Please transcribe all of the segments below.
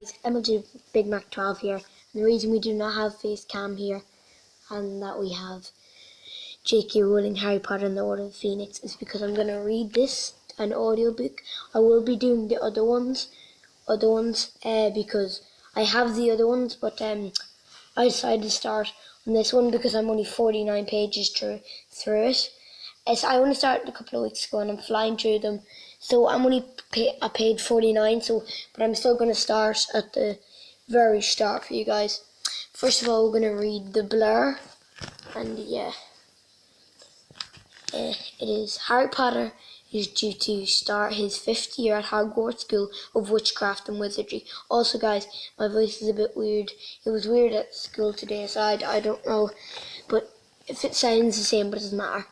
It's MLG Big Mac 12 here, and the reason we do not have face cam here and that we have J.K. Rowling Harry Potter and the Order of the Phoenix is because I'm going to read this, an audiobook. I will be doing the other ones because I have the other ones, but I decided to start on this one because I'm only 49 pages through it. So I only started a couple of weeks ago and I'm flying through them. So I'm only at page 49, but I'm still going to start at the very start for you guys. First of all, we're going to read The Blur. And yeah, it is Harry Potter is due to start his 5th year at Hogwarts School of Witchcraft and Wizardry. Also, guys, my voice is a bit weird. It was weird at school today, so I don't know. But if it sounds the same, but it doesn't matter.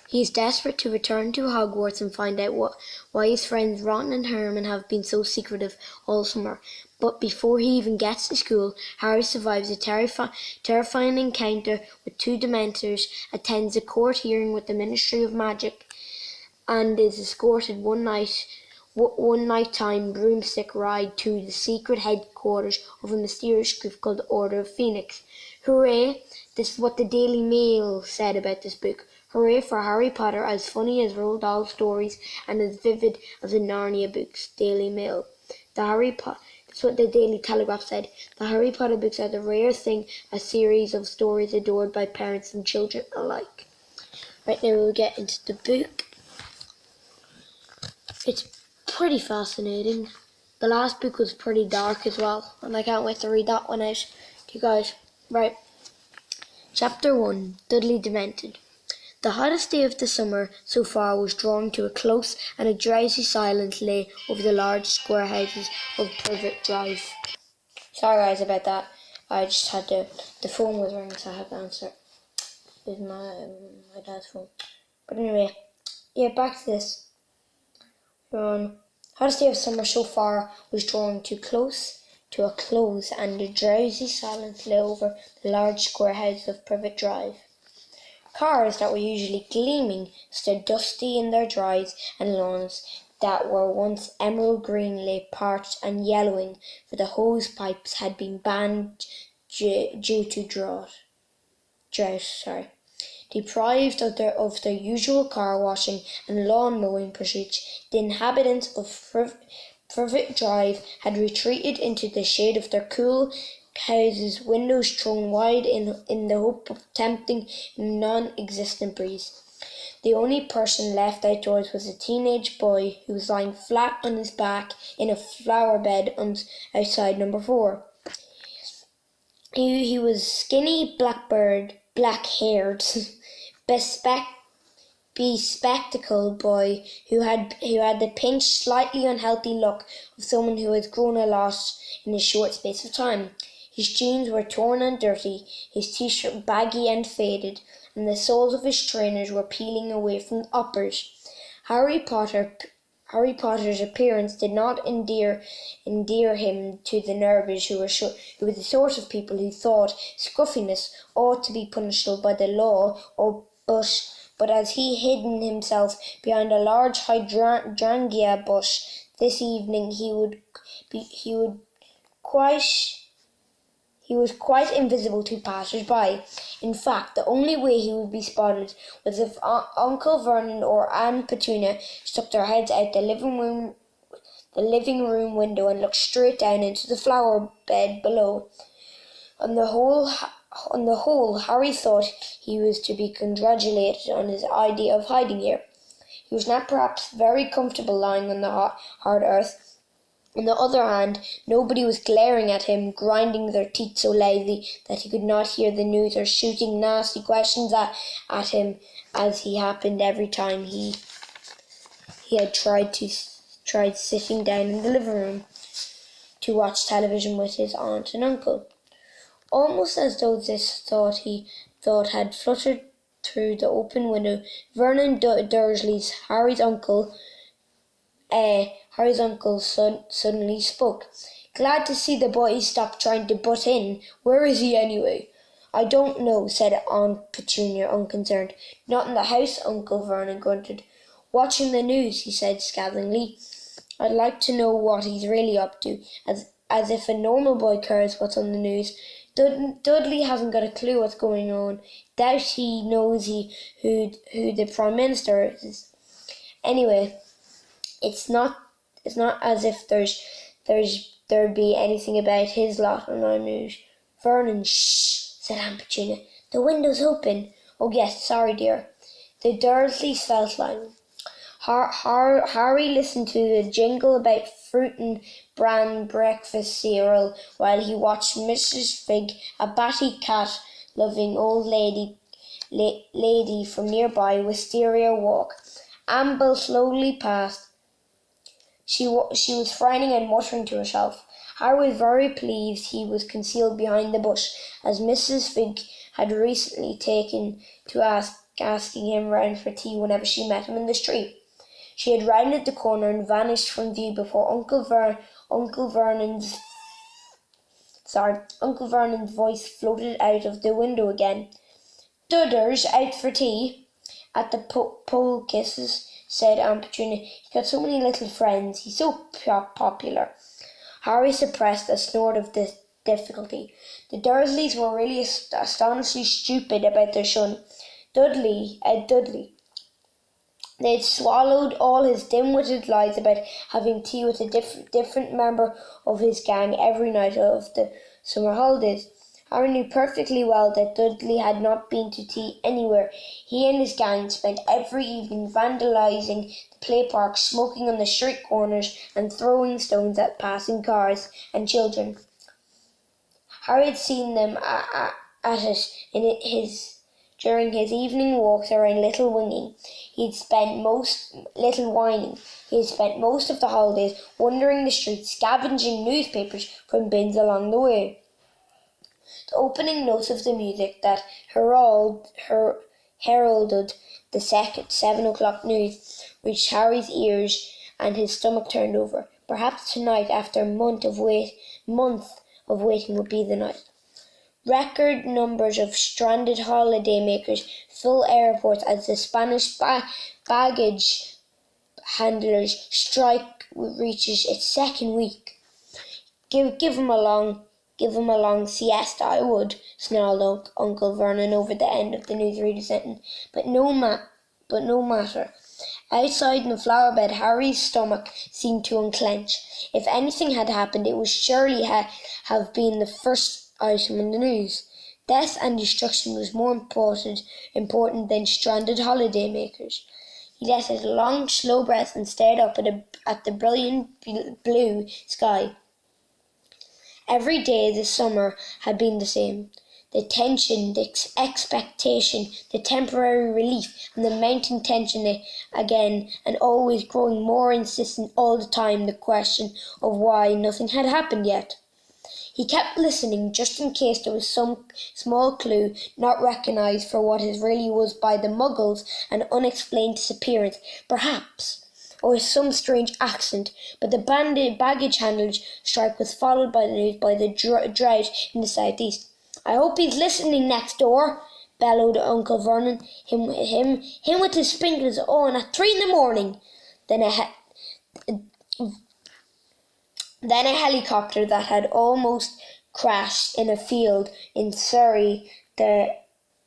He is desperate to return to Hogwarts and find out why his friends Ron and Hermione have been so secretive all summer. But before he even gets to school, Harry survives a terrifying encounter with two Dementors, attends a court hearing with the Ministry of Magic, and is escorted one nighttime broomstick ride to the secret headquarters of a mysterious group called the Order of Phoenix. Hooray! This is what the Daily Mail said about this book. Hooray for Harry Potter, as funny as Roald Dahl stories and as vivid as the Narnia books. Daily Mail. That's what the Daily Telegraph said. The Harry Potter books are the rare thing, a series of stories adored by parents and children alike. Right, now we'll get into the book. It's pretty fascinating. The last book was pretty dark as well, and I can't wait to read that one out to you guys. Right. Chapter 1, Dudley Demented. The hottest day of the summer so far was drawing to a close, and a drowsy silence lay over the large square houses of Privet Drive. Sorry guys about that. I just had the phone was ringing, so I had to answer it. With my dad's phone. But anyway, yeah, back to this. Hottest day of summer so far was drawing to a close, and a drowsy silence lay over the large square houses of Privet Drive. Cars that were usually gleaming stood dusty in their drives, and lawns that were once emerald green lay parched and yellowing, for the hose pipes had been banned due to drought. Deprived of their usual car washing and lawn mowing pursuits, the inhabitants of Privet Drive had retreated into the shade of their cool houses, windows thrown wide in the hope of tempting a non-existent breeze. The only person left outdoors was a teenage boy who was lying flat on his back in a flower bed outside number 4. He was skinny, black-haired, bespectacled boy who had the pinched, slightly unhealthy look of someone who has grown a lot in a short space of time. His jeans were torn and dirty, his t-shirt baggy and faded, and the soles of his trainers were peeling away from the uppers. Harry Potter's appearance did not endear him to the nervous who were the sort of people who thought scruffiness ought to be punishable by the law, but as he hidden himself behind a large hydrangea bush this evening, he was quite invisible to passers-by. In fact, the only way he would be spotted was if Uncle Vernon or Aunt Petunia stuck their heads out the living room window and looked straight down into the flower bed below. On the whole, Harry thought he was to be congratulated on his idea of hiding here. He was not perhaps very comfortable lying on the hard earth. On the other hand, nobody was glaring at him, grinding their teeth so loudly that he could not hear the news, or shooting nasty questions at him, as he happened every time he had tried sitting down in the living room to watch television with his aunt and uncle. Almost as though this thought had fluttered through the open window, Vernon Dursley's Harry's uncle suddenly spoke. "Glad to see the boy stop trying to butt in. Where is he anyway?" "I don't know," said Aunt Petunia, unconcerned. "Not in the house," Uncle Vernon grunted. "Watching the news," he said scathingly. "I'd like to know what he's really up to, if a normal boy cares what's on the news. Dudley hasn't got a clue what's going on. Doubt he knows who the Prime Minister is. Anyway, it's not as if there'd be anything about his lot on our news. Vernon, shh, said Aunt Petunia. The window's open. Oh yes, sorry dear. The Dursleys felt like Harry listened to the jingle about fruit and bran breakfast cereal while he watched Mrs. Fig, a batty cat-loving old lady from nearby, wisteria walk. Amble slowly past. She was frowning and muttering to herself. Harry was very pleased he was concealed behind the bush, as Mrs. Fig had recently taken to asking him round for tea whenever she met him in the street. She had rounded the corner and vanished from view before Uncle Vernon's voice floated out of the window again. Dudder's out for tea at the Poultices, said Aunt Petunia. He's got so many little friends. He's so popular. Harry suppressed a snort of difficulty. The Dursleys were really astonishingly stupid about their son, Dudley. They had swallowed all his dim-witted lies about having tea with a different member of his gang every night of the summer holidays. Harry knew perfectly well that Dudley had not been to tea anywhere. He and his gang spent every evening vandalising the play park, smoking on the street corners, and throwing stones at passing cars and children. Harry had seen them at it during his evening walks around Little Whining. He had spent most of the holidays wandering the streets, scavenging newspapers from bins along the way. The opening notes of the music that heralded the second 7 o'clock news reached Harry's ears, and his stomach turned over. Perhaps tonight, after a month of waiting, would be the night. Record numbers of stranded holidaymakers fill airports as the Spanish baggage handlers' strike reaches its second week. Give him a long siesta, I would, snarled Uncle Vernon over the end of the newsreader's sentence. But no matter. Outside in the flower bed, Harry's stomach seemed to unclench. If anything had happened, it would surely have been the first item in the news. Death and destruction was more important than stranded holidaymakers. He let out a long, slow breath and stared up at the brilliant blue sky. Every day this summer had been the same. The tension, the expectation, the temporary relief, and the mounting tension again, and always growing more insistent all the time, the question of why nothing had happened yet. He kept listening just in case there was some small clue not recognised for what it really was by the Muggles, an unexplained disappearance, perhaps, or some strange accident. But the baggage handlers' strike was followed by the news by the drought in the southeast. I hope he's listening next door, bellowed Uncle Vernon. Him with his sprinklers on at 3 a.m. Then a helicopter that had almost crashed in a field in Surrey. Then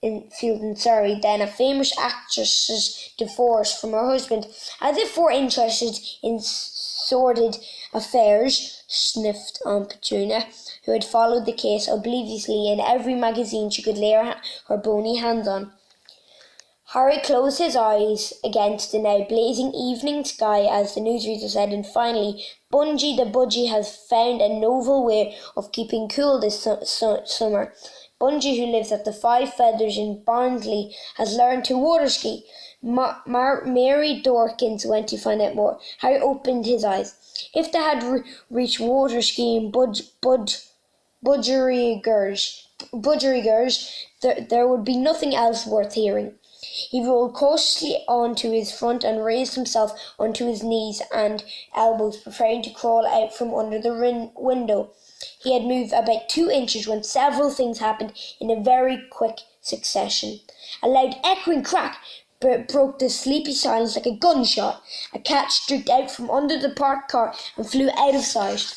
a famous actress's divorce from her husband. As if we're interested in sordid affairs, sniffed Aunt Petunia, who had followed the case obliviously in every magazine she could lay her bony hands on. Harry closed his eyes against the now blazing evening sky as the newsreader said, and finally, Bungie the Budgie has found a novel way of keeping cool this summer. Bungie, who lives at the Five Feathers in Barnsley, has learned to water ski. Mary Dorkins went to find out more. Harry opened his eyes. If they had reached water skiing budgerigars, there would be nothing else worth hearing. He rolled cautiously onto his front and raised himself onto his knees and elbows, preparing to crawl out from under the window. He had moved about 2 inches when several things happened in a very quick succession. A loud echoing crack broke the sleepy silence like a gunshot. A cat streaked out from under the parked car and flew out of sight.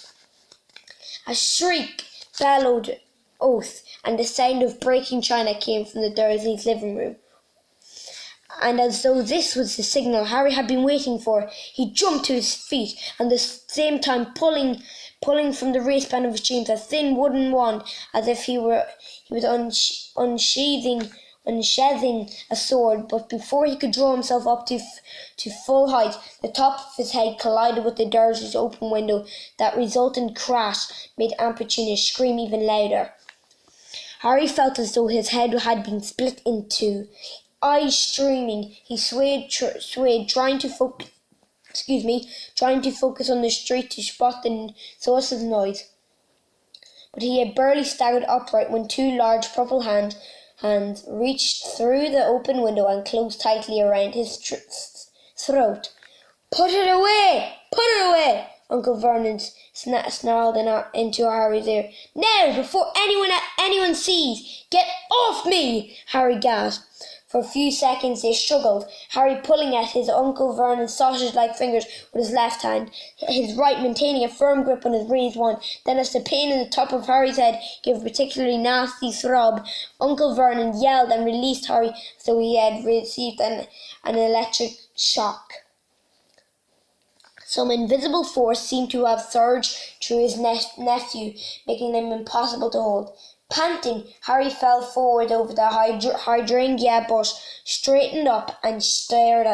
A shriek, bellowed oath, and the sound of breaking china came from the Dursleys' living room. And as though this was the signal Harry had been waiting for, he jumped to his feet, and at the same time pulling from the waistband of his jeans a thin wooden wand, as if he was unsheathing a sword. But before he could draw himself up to full height, the top of his head collided with the Dursleys' open window. That resultant crash made Aunt Petunia scream even louder. Harry felt as though his head had been split in two. Eyes streaming, he swayed, trying to focus on the street to spot the source of the noise. But he had barely staggered upright when two large purple hands reached through the open window and closed tightly around his throat. "Put it away! Put it away!" Uncle Vernon snarled into Harry's ear. "Now, before anyone sees! Get off me!" Harry gasped. For a few seconds they struggled, Harry pulling at his Uncle Vernon's sausage-like fingers with his left hand, his right maintaining a firm grip on his raised wand. Then, as the pain in the top of Harry's head gave a particularly nasty throb, Uncle Vernon yelled and released Harry as though he had received an electric shock. Some invisible force seemed to have surged through his nephew, making him impossible to hold. Panting, Harry fell forward over the hydrangea bush, straightened up and stared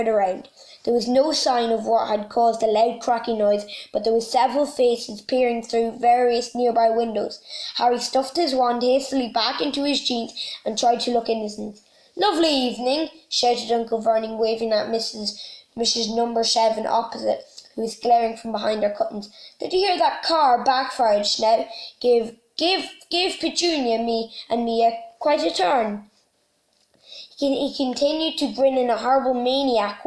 around. There was no sign of what had caused the loud cracking noise, but there were several faces peering through various nearby windows. Harry stuffed his wand hastily back into his jeans and tried to look innocent. "Lovely evening," shouted Uncle Vernon, waving at Mrs. Number 7 opposite, who was glaring from behind her curtains. "Did you hear that car backfired just now? Give Petunia and me quite a turn." He continued to grin in a horrible maniac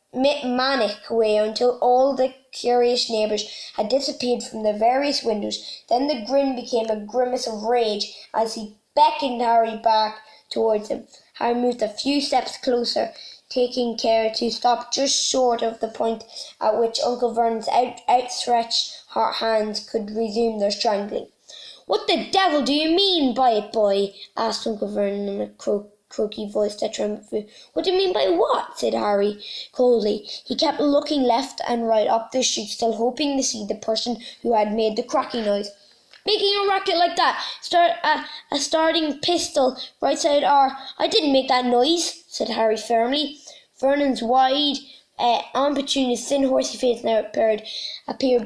manic way until all the curious neighbours had disappeared from the various windows. Then the grin became a grimace of rage as he beckoned Harry back towards him. Harry moved a few steps closer, taking care to stop just short of the point at which Uncle Vernon's outstretched hands could resume their strangling. "What the devil do you mean by it, boy?" asked Uncle Vernon in a croaky voice that trembled. "What do you mean by what?" said Harry coldly. He kept looking left and right up the street, still hoping to see the person who had made the cracking noise. "Making a racket like that, starting pistol right side I didn't make that noise," said Harry firmly. Vernon's wide, Aunt Petunia's thin horsey face now appeared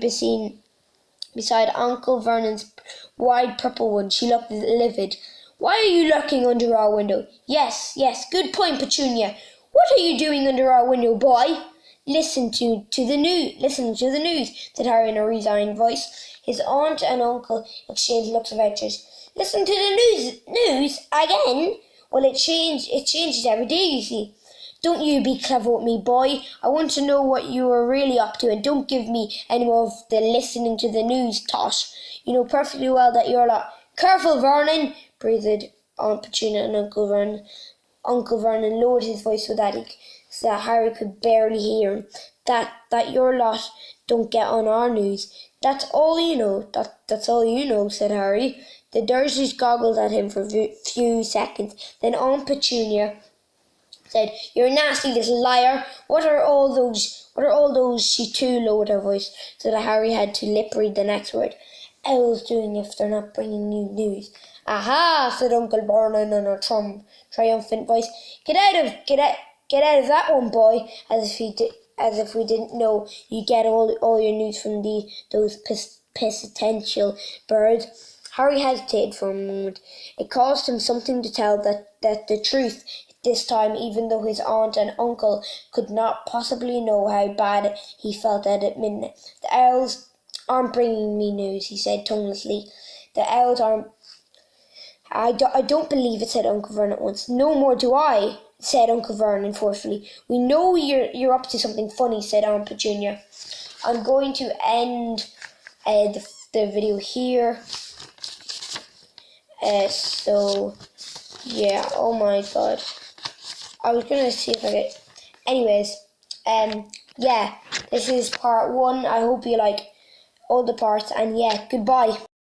beside Uncle Vernon's wide purple one. She looked livid. "Why are you lurking under our window?" Yes, good point, Petunia. "What are you doing under our window, boy?" Listen to the news, said Harry in a resigned voice. His aunt and uncle exchanged looks of outrage. "Listen to the news again? Well, it changes every day, you see. Don't you be clever with me, boy. I want to know what you are really up to, and don't give me any more of the listening to the news tosh. You know perfectly well that you're not—" "Careful, Vernon," breathed Aunt Petunia and Uncle Vernon. Uncle Vernon lowered his voice so that Harry could barely hear him. That your lot don't get on our news. That's all you know. That's all you know," said Harry. The Dursleys goggled at him for a few seconds. Then Aunt Petunia said, "You're a nasty little liar. What are all those?" She too lowered her voice, so that Harry had to lip read the next word. "Owls doing if they're not bringing you news." "Aha!" said Uncle Vernon in a triumphant voice. Get out of that one, boy, as if we didn't know you get all your news from those pestilential birds." Harry hesitated for a moment. It cost him something to tell that the truth this time, even though his aunt and uncle could not possibly know how bad he felt at admitting it. "The owls aren't bringing me news," he said tonelessly. "The owls aren't—" I don't believe it," said Uncle Vernon at once. "No more do I," said Uncle Vernon forcefully. "We know you're up to something funny," said Aunt Petunia. I'm going to end the video here. So yeah, oh my god. I was gonna see if I could. Anyways, yeah, this is part 1. I hope you like all the parts, and yeah, goodbye.